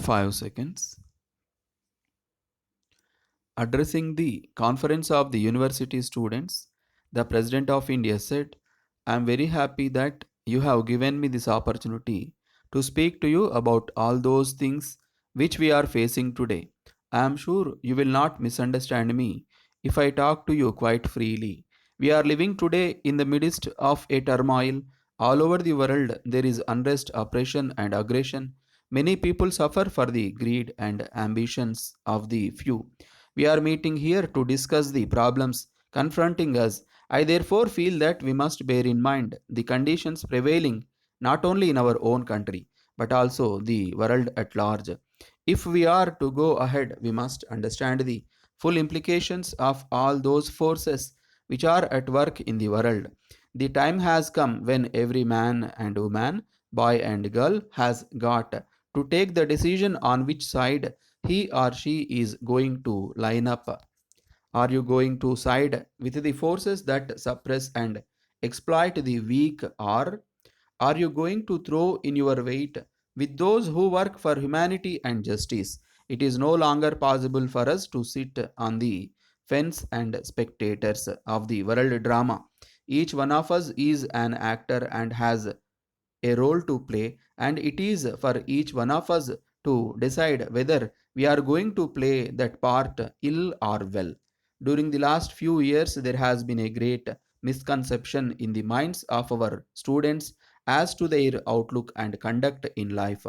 5 seconds. Addressing the conference of the university students, the President of India said, I am very happy that you have given me this opportunity to speak to you about all those things which we are facing today. I am sure you will not misunderstand me if I talk to you quite freely. We are living today in the midst of a turmoil. All over the world, there is unrest, oppression, and aggression. Many people suffer for the greed and ambitions of the few. We are meeting here to discuss the problems confronting us. I therefore feel that we must bear in mind the conditions prevailing not only in our own country but also the world at large. If we are to go ahead, we must understand the full implications of all those forces which are at work in the world. The time has come when every man and woman, boy and girl has got to take the decision on which side he or she is going to line up. Are you going to side with the forces that suppress and exploit the weak, or are you going to throw in your weight with those who work for humanity and justice? It is no longer possible for us to sit on the fence and spectators of the world drama. Each one of us is an actor and has a role to play, and it is for each one of us to decide whether we are going to play that part ill or well. During the last few years, there has been a great misconception in the minds of our students as to their outlook and conduct in life.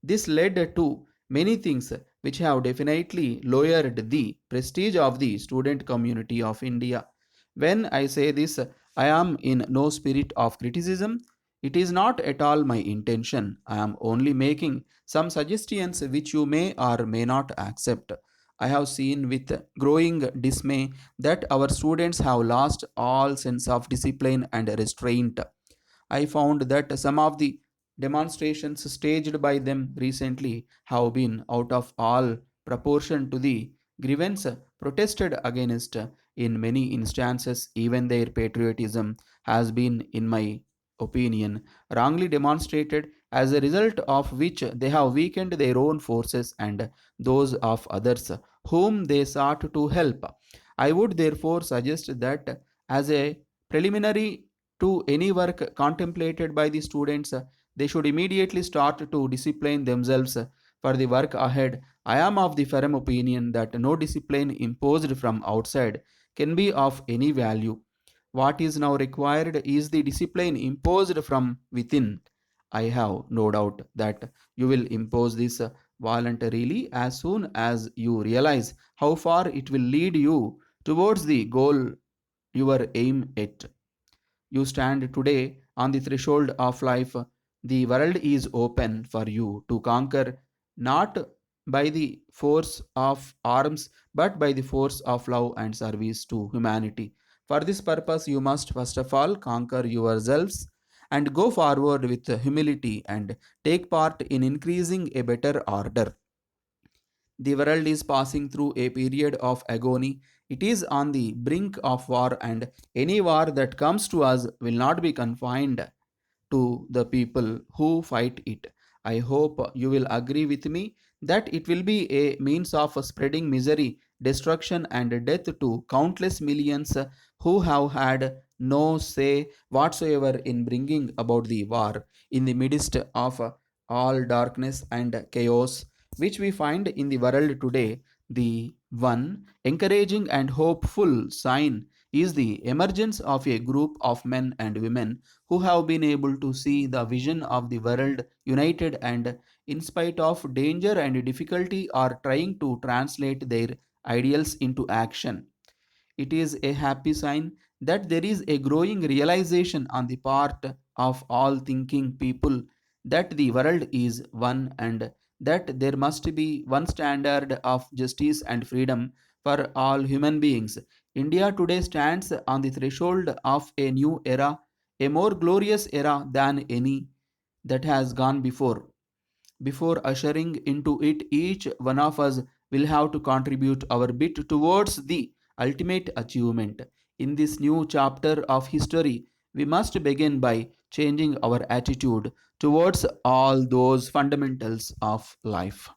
This led to many things which have definitely lowered the prestige of the student community of India. When I say this, I am in no spirit of criticism. It is not at all my intention. I am only making some suggestions which you may or may not accept. I have seen with growing dismay that our students have lost all sense of discipline and restraint. I found that some of the demonstrations staged by them recently have been out of all proportion to the grievance protested against. In many instances, even their patriotism has been, in my opinion, wrongly demonstrated, as a result of which they have weakened their own forces and those of others whom they sought to help. I would therefore suggest that, as a preliminary to any work contemplated by the students, they should immediately start to discipline themselves for the work ahead. I am of the firm opinion that no discipline imposed from outside can be of any value. What is now required is the discipline imposed from within. I have no doubt that you will impose this voluntarily as soon as you realize how far it will lead you towards the goal you are aim at. You stand today on the threshold of life. The world is open for you to conquer, not by the force of arms but by the force of love and service to humanity. For this purpose, you must first of all conquer yourselves and go forward with humility and take part in increasing a better order. The world is passing through a period of agony. It is on the brink of war, and any war that comes to us will not be confined to the people who fight it. I hope you will agree with me that it will be a means of spreading misery, destruction, and death to countless millions who have had no say whatsoever in bringing about the war. In the midst of all darkness and chaos which we find in the world today, the one encouraging and hopeful sign is the emergence of a group of men and women who have been able to see the vision of the world united and, in spite of danger and difficulty, are trying to translate their ideals into action. It is a happy sign that there is a growing realization on the part of all thinking people that the world is one and that there must be one standard of justice and freedom for all human beings. India today stands on the threshold of a new era, a more glorious era than any that has gone before. Before ushering into it, each one of us will have to contribute our bit towards the ultimate achievement. In this new chapter of history, we must begin by changing our attitude towards all those fundamentals of life.